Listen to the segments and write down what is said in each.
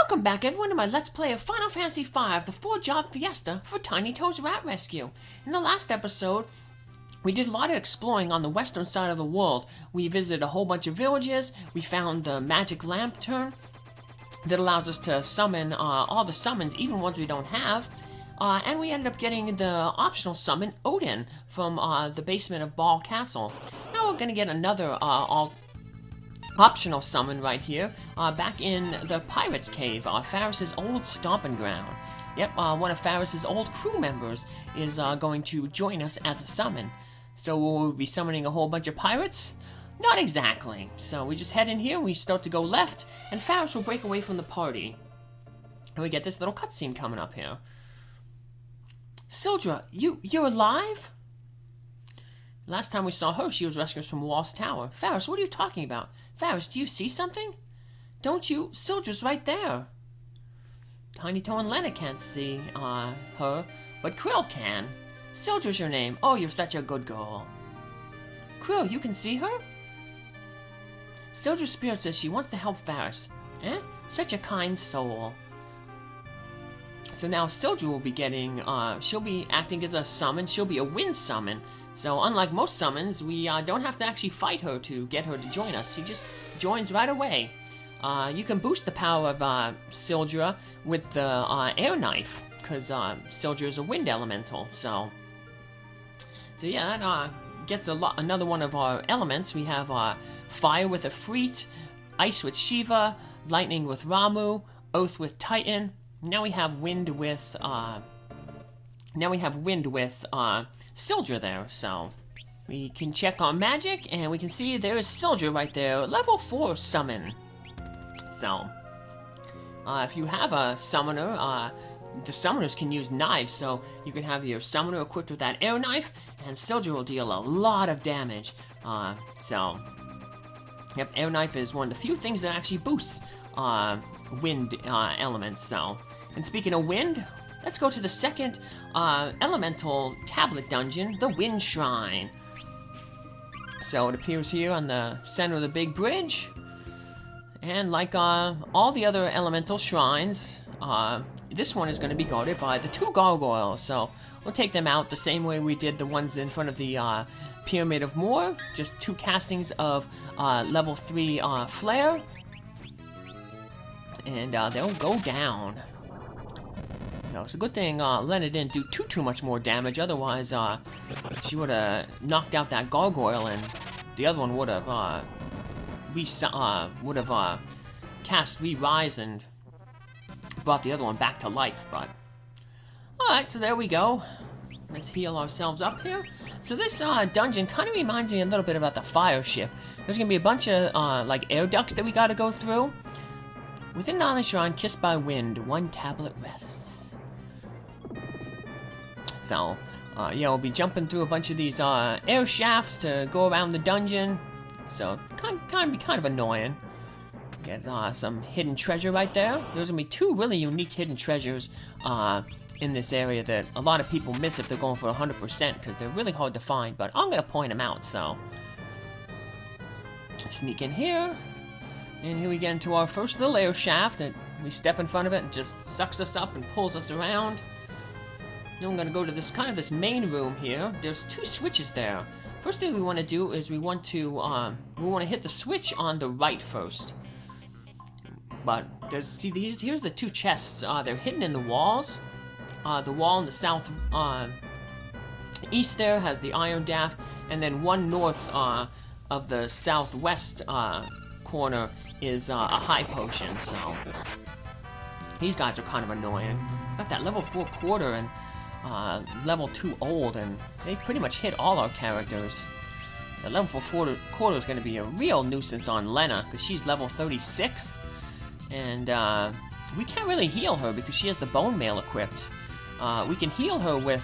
Welcome back everyone to my Let's Play of Final Fantasy V, the Four Job Fiesta for Tiny Toad's Rat Rescue. In the last episode, we did a lot of exploring on the western side of the world. We visited a whole bunch of villages, we found the magic lantern that allows us to summon all the summons, even ones we don't have. And we ended up getting the optional summon, Odin, from the basement of Ball Castle. Now we're going to get another optional summon right here, back in the Pirate's Cave, Faris' old stomping ground. Yep, one of Faris' old crew members is going to join us as a summon. So we'll be summoning a whole bunch of pirates? Not exactly. So we just head in here, we start to go left, and Faris will break away from the party. And we get this little cutscene coming up here. Syldra, you're alive? Last time we saw her, she was rescued from Wall's Tower. Faris, what are you talking about? Faris, do you see something? Don't you? Syldra's right there. Tiny Toe and Lena can't see her, but Krill can. Syldra's your name. Oh, you're such a good girl. Krill, you can see her? Syldra's spirit says she wants to help Faris. Eh? Such a kind soul. So now Syldra will be getting, she'll be acting as a summon. She'll be a wind summon. So unlike most summons, we don't have to actually fight her to get her to join us. She just joins right away. You can boost the power of Syldra with the air knife, because Syldra is a wind elemental. So yeah, that gets another one of our elements. We have fire with Ifrit, ice with Shiva, lightning with Ramu, oath with Titan. Now we have wind with Syldra there, so we can check on magic, and we can see there is Syldra right there, level 4 summon. So, if you have a summoner, the summoners can use knives, so you can have your summoner equipped with that air knife, and Syldra will deal a lot of damage. Yep, air knife is one of the few things that actually boosts wind elements. So, and speaking of wind, let's go to the second elemental tablet dungeon, the Wind Shrine. So it appears here on the center of the big bridge, and like all the other elemental shrines, this one is going to be guarded by the 2 gargoyles. So we'll take them out the same way we did the ones in front of the Pyramid of Moor, just 2 castings of level 3 flare, and they'll go down. It's a good thing Lena didn't do too much more damage, otherwise she would have knocked out that gargoyle, and the other one would have cast Re-Rise and brought the other one back to life. But alright, so there we go. Let's heal ourselves up here. So this dungeon kind of reminds me a little bit about the fire ship. There's gonna be a bunch of like air ducts that we gotta go through. Within Knowledge Shrine, kissed by wind, 1 tablet rests. So, yeah, we'll be jumping through a bunch of these air shafts to go around the dungeon. So, kind of annoying. Get some hidden treasure right there. There's gonna be 2 really unique hidden treasures in this area that a lot of people miss if they're going for 100%, because they're really hard to find. But I'm gonna point them out. So, sneak in here, and here we get into our first little air shaft. And we step in front of it and just sucks us up and pulls us around. Now I'm going to go to this main room here. There's 2 switches there. First thing we want to do is we want to hit the switch on the right first. But here's the 2 chests. They're hidden in the walls. The wall in the south east there has the iron daft, and then one north of the southwest corner is a high potion. So these guys are kind of annoying. Got that level 4 quarter and level 2 old, and they pretty much hit all our characters. The level 4 quarter is going to be a real nuisance on Lena, because she's level 36, and we can't really heal her because she has the bone mail equipped. We can heal her with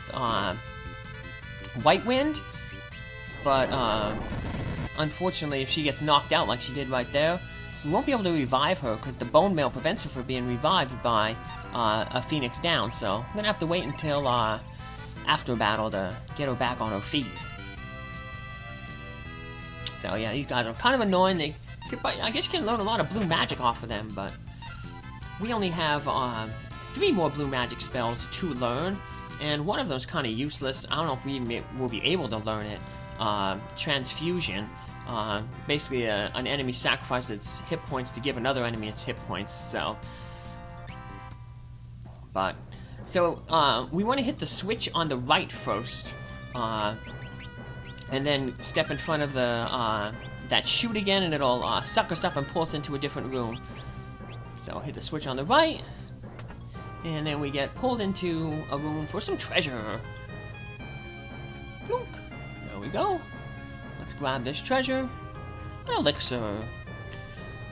White Wind, but unfortunately if she gets knocked out like she did right there, we won't be able to revive her because the bone mail prevents her from being revived by a Phoenix down. So I'm gonna have to wait until after battle to get her back on her feet. So yeah, these guys are kind of annoying. I guess you can learn a lot of blue magic off of them, but we only have 3 more blue magic spells to learn, and one of them's kind of useless. I don't know if we will be able to learn it. Transfusion. Basically, an enemy sacrifices its hit points to give another enemy its hit points. So, we want to hit the switch on the right first, and then step in front of the that chute again, and it'll suck us up and pull us into a different room. So hit the switch on the right, and then we get pulled into a room for some treasure. Plunk. There we go. Let's grab this treasure. An elixir.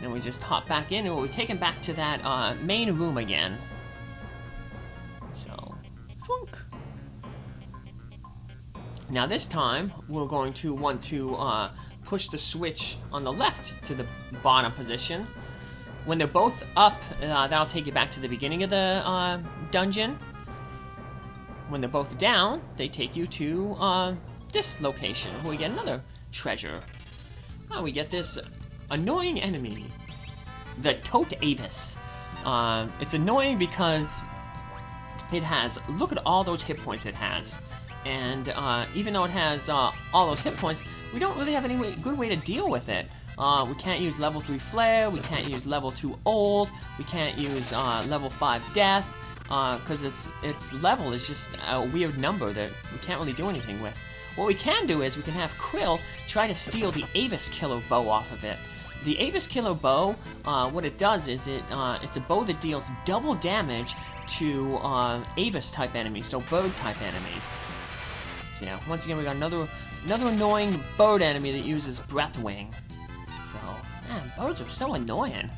Then we just hop back in, and we'll be taken back to that main room again. So, drunk. Now this time, we're going to want to push the switch on the left to the bottom position. When they're both up, that'll take you back to the beginning of the dungeon. When they're both down, they take you to this location, where we get another treasure. We get this annoying enemy, the Tote Avis. It's annoying because it has, look at all those hit points it has. And even though it has all those hit points, we don't really have any good way to deal with it. We can't use level 3 Flare, we can't use level 2 Old, we can't use level 5 Death, because its level is just a weird number that we can't really do anything with. What we can do is we can have Krill try to steal the Avis Killer Bow off of it. The Avis Killer Bow, what it does is it's a bow that deals double damage to Avis type enemies, so bird type enemies. So yeah, once again we got another annoying bird enemy that uses Breath Wing. So, man, birds are so annoying.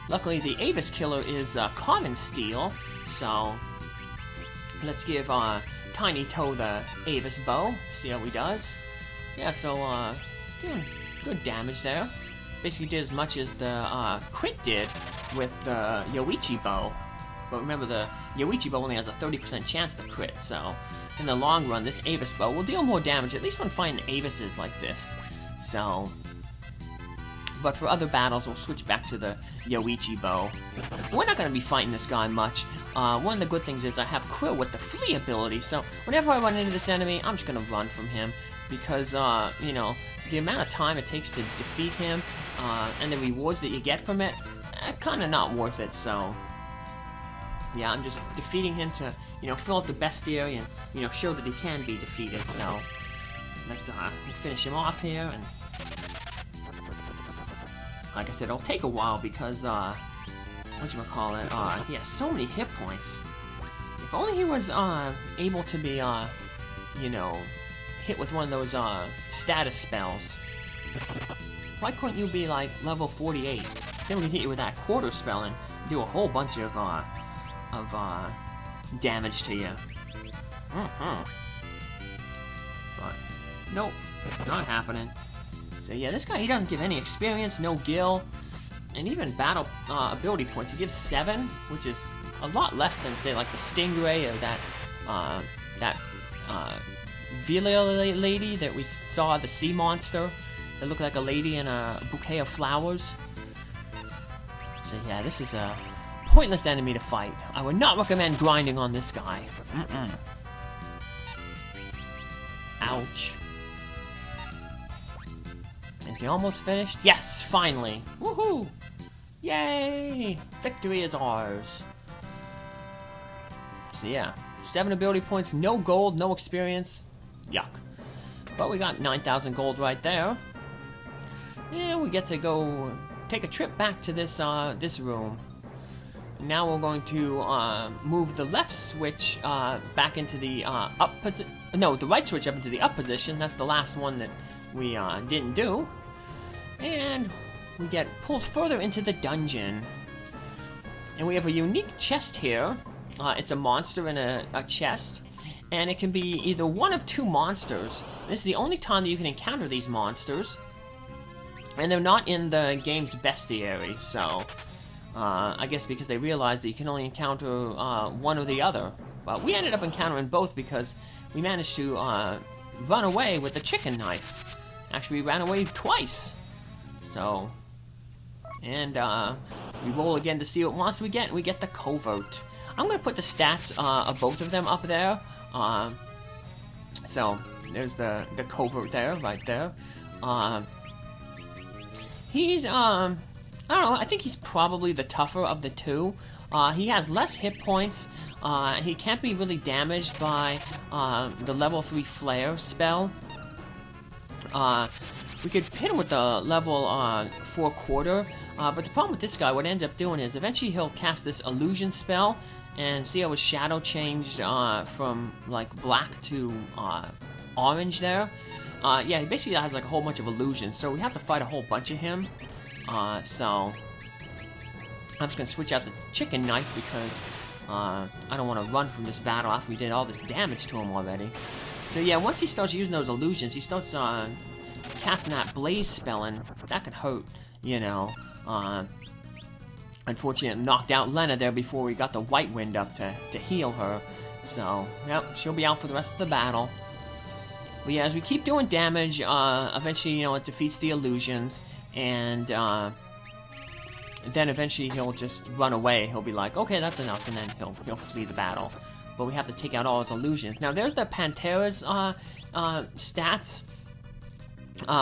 Luckily the Avis Killer is Common Steel, so let's give Tiny Toe the Avis Bow, see how he does. Yeah, so doing good damage there. Basically did as much as the crit did with the Yoichi Bow. But remember, the Yoichi Bow only has a 30% chance to crit, so in the long run, this Avis Bow will deal more damage, at least when fighting Avises like this. So, but for other battles, we'll switch back to the Yoichi Bow. We're not going to be fighting this guy much. One of the good things is I have Krill with the Flee ability, so whenever I run into this enemy, I'm just going to run from him. Because, you know, the amount of time it takes to defeat him, and the rewards that you get from it, kind of not worth it, so yeah, I'm just defeating him to, you know, fill out the bestiary and, you know, show that he can be defeated, so let's finish him off here, and like I said, it'll take a while because, whatchamacallit, he has so many hit points. If only he was, able to be, you know, hit with one of those, status spells. Why couldn't you be, like, level 48? Then we can hit you with that quarter spell and do a whole bunch of damage to you. But, nope, not happening. So yeah, this guy, he doesn't give any experience, no gil, and even battle ability points. He gives 7, which is a lot less than, say, like the Stingray or that Vila lady that we saw, the sea monster that looked like a lady in a bouquet of flowers. So yeah, this is a pointless enemy to fight. I would not recommend grinding on this guy. Ouch. Is he almost finished? Yes, finally. Woohoo! Yay! Victory is ours. So yeah, 7 ability points, no gold, no experience. Yuck. But we got 9,000 gold right there. And we get to go take a trip back to this this room. Now we're going to move the left switch back into the up position. No, the right switch up into the up position. That's the last one that we didn't do. And we get pulled further into the dungeon. And we have a unique chest here. It's a monster in a chest. And it can be either one of 2 monsters. This is the only time that you can encounter these monsters. And they're not in the game's bestiary, so I guess because they realized that you can only encounter one or the other. But we ended up encountering both because we managed to run away with the chicken knife. Actually, we ran away twice. So, and We roll again to see what monster we get, and we get the covert. I'm going to put the stats of both of them up there. So, there's the covert there, right there. He's, I don't know, I think he's probably the tougher of the two. He has less hit points. He can't be really damaged by the level 3 flare spell. We could hit him with the level 4 quarter, but the problem with this guy, what it ends up doing is eventually he'll cast this illusion spell, and see how his shadow changed from like black to orange there. Yeah, he basically has like a whole bunch of illusions, so we have to fight a whole bunch of him. So I'm just gonna switch out the chicken knife because I don't want to run from this battle after we did all this damage to him already. So yeah, once he starts using those illusions, he starts casting that blaze spell, and that could hurt, you know. Unfortunately, it knocked out Lena there before we got the white wind up to heal her. So, yep, she'll be out for the rest of the battle. But yeah, as we keep doing damage, eventually, you know, it defeats the illusions, and then eventually he'll just run away. He'll be like, okay, that's enough, and then he'll flee the battle. But we have to take out all his illusions. Now, there's the Pantera's stats.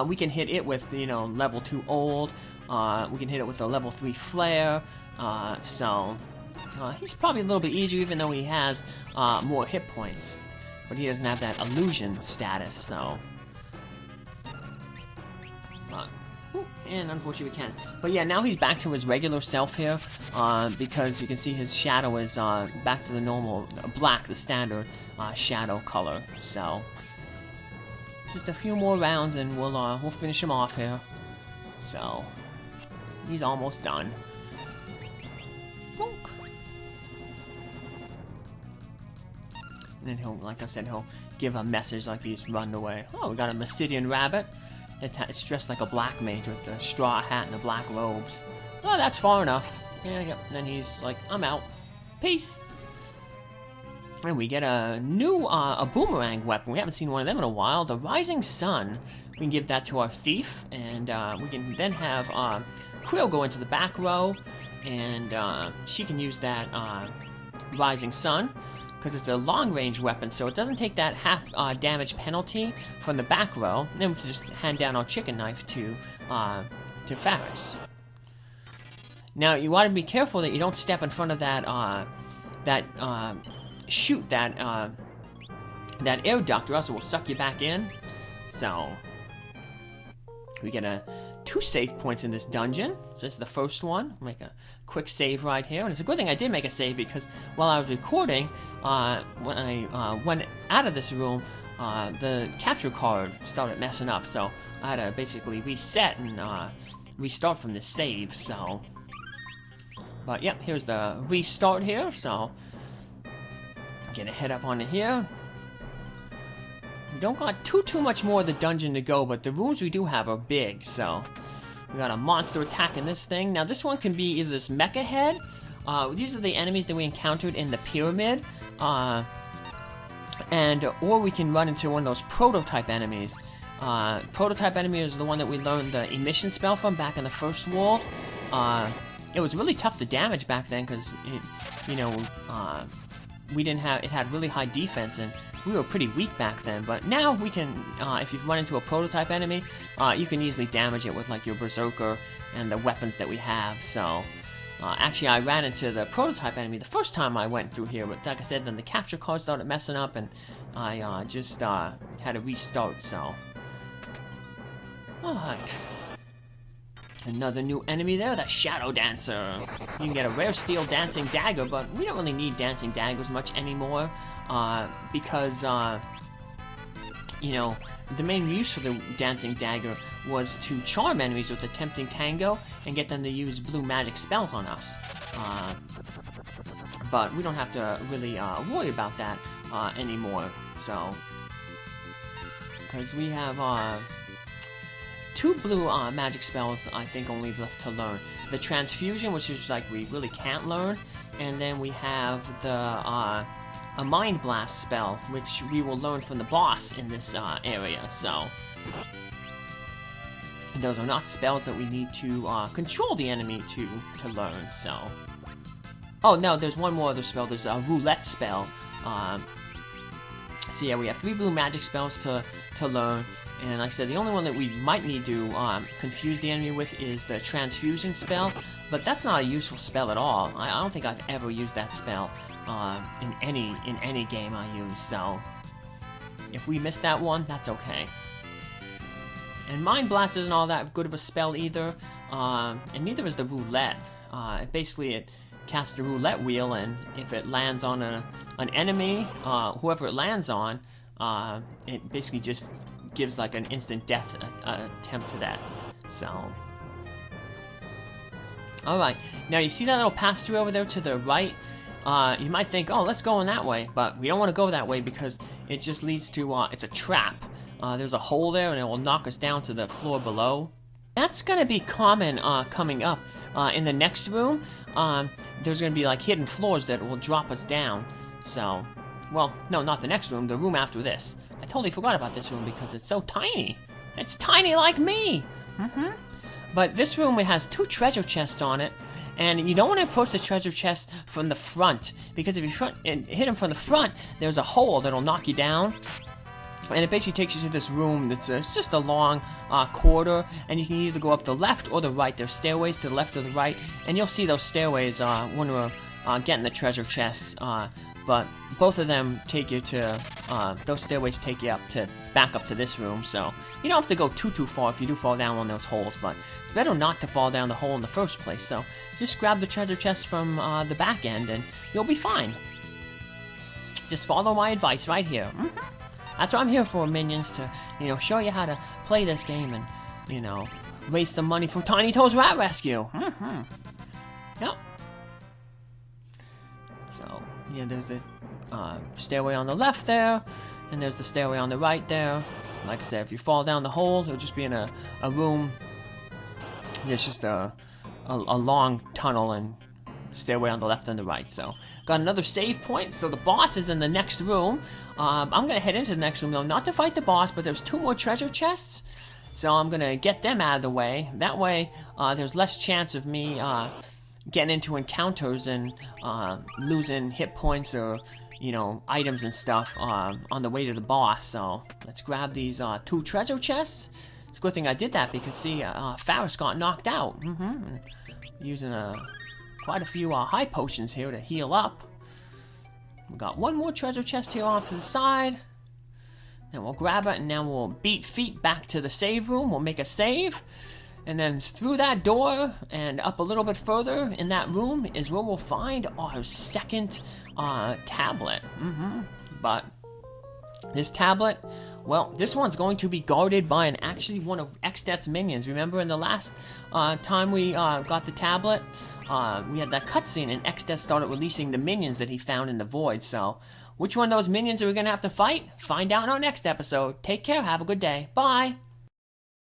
We can hit it with, you know, level 2 old. We can hit it with a level 3 flare. So he's probably a little bit easier, even though he has more hit points. But he doesn't have that illusion status, so. And unfortunately we can't. But yeah, now he's back to his regular self here, because you can see his shadow is back to the normal black, the standard shadow color. So just a few more rounds and we'll finish him off here. So he's almost done. Bonk. And then he'll, like I said, he'll give a message like he's run away. Oh, we got a Mysidian rabbit. It's dressed like a black mage with a straw hat and the black robes. Oh, that's far enough. Yeah, yep. And then he's like, I'm out. Peace. And we get a new a boomerang weapon. We haven't seen one of them in a while. The Rising Sun. We can give that to our thief, and we can then have Krill go into the back row, and she can use that Rising Sun, because it's a long-range weapon, so it doesn't take that half damage penalty from the back row. And then we can just hand down our chicken knife to Faris. Now, you want to be careful that you don't step in front of that chute, that air duct, or else it will suck you back in. So we get 2 save points in this dungeon. So this is the first one. Make a quick save right here, and it's a good thing I did make a save, because while I was recording, when I went out of this room, the capture card started messing up, so I had to basically reset and restart from this save. So, but yep, here's the restart here. So gonna head up onto here. We don't got too much more of the dungeon to go, but the rooms we do have are big, so we got a monster attacking this thing. Now this one can be either this mecha head. These are the enemies that we encountered in the pyramid, or we can run into one of those prototype enemies. Prototype enemy is the one that we learned the emission spell from back in the first wall. It was really tough to damage back then, because we didn't have, it had really high defense, and we were pretty weak back then. But now we can, if you run into a prototype enemy, you can easily damage it with like your Berserker and the weapons that we have. So actually I ran into the prototype enemy the first time I went through here, but like I said, then the capture card started messing up, and I just had to restart. So alright, another new enemy there, the Shadow Dancer. You can get a rare steel dancing dagger, but we don't really need dancing daggers much anymore, because, you know, the main use for the dancing dagger was to charm enemies with a tempting tango and get them to use blue magic spells on us. But we don't have to really worry about that anymore, so, because we have 2 blue magic spells, I think, only left to learn. The Transfusion, which is like we really can't learn, and then we have the a Mind Blast spell, which we will learn from the boss in this area. So those are not spells that we need to control the enemy to learn, so... Oh, no, there's one more other spell. There's a roulette spell. So yeah, we have 3 blue magic spells to learn. And like I said, the only one that we might need to confuse the enemy with is the transfusion spell. But that's not a useful spell at all. I don't think I've ever used that spell in any game I use, so... If we miss that one, that's okay. And Mind Blast isn't all that good of a spell either, and neither is the roulette. Basically, it casts the roulette wheel, and if it lands on an enemy, whoever it lands on, it basically just gives like an instant death attempt to that. So, all right. Now you see that little pass-through over there to the right? You might think, oh, let's go in that way, but we don't want to go that way because it just leads to it's a trap. There's a hole there, and it will knock us down to the floor below. That's going to be common coming up. In the next room, there's going to be like hidden floors that will drop us down. So, well, no, not the next room, the room after this. I totally forgot about this room because it's so tiny. It's tiny like me! But this room, it has 2 treasure chests on it, and you don't want to approach the treasure chest from the front, because if you hit them from the front, there's a hole that'll knock you down. And it basically takes you to this room that's it's just a long corridor, and you can either go up the left or the right. There's stairways to the left or the right, and you'll see those stairways when we're getting the treasure chests. But both of them take you to, those stairways take you back up to this room, so you don't have to go too far if you do fall down one of those holes, but it's better not to fall down the hole in the first place, so just grab the treasure chest from the back end and you'll be fine. Just follow my advice right here. That's what I'm here for, minions, to, show you how to play this game and, raise some money for Tiny Toes Rat Rescue. Yep. So, yeah, there's the stairway on the left there, and there's the stairway on the right there. Like I said, if you fall down the hole, you'll just be in a room. There's just a long tunnel and stairway on the left and the right. So, got another save point. So the boss is in the next room. I'm gonna head into the next room though, not to fight the boss, but there's 2 more treasure chests. So I'm gonna get them out of the way. That way, there's less chance of me getting into encounters and losing hit points or items and stuff on the way to the boss. So let's grab these 2 treasure chests. It's a good thing I did that because see, Faris got knocked out. Using quite a few high potions here to heal up. We got 1 more treasure chest here off to the side. And we'll grab it, and now we'll beat feet back to the save room. We'll make a save. And then through that door and up a little bit further in that room is where we'll find our second tablet. But this tablet, well, this one's going to be guarded by actually one of Xdeath's minions. Remember in the last time we got the tablet, we had that cutscene and Xdeath started releasing the minions that he found in the void. So, which one of those minions are we going to have to fight? Find out in our next episode. Take care, have a good day. Bye!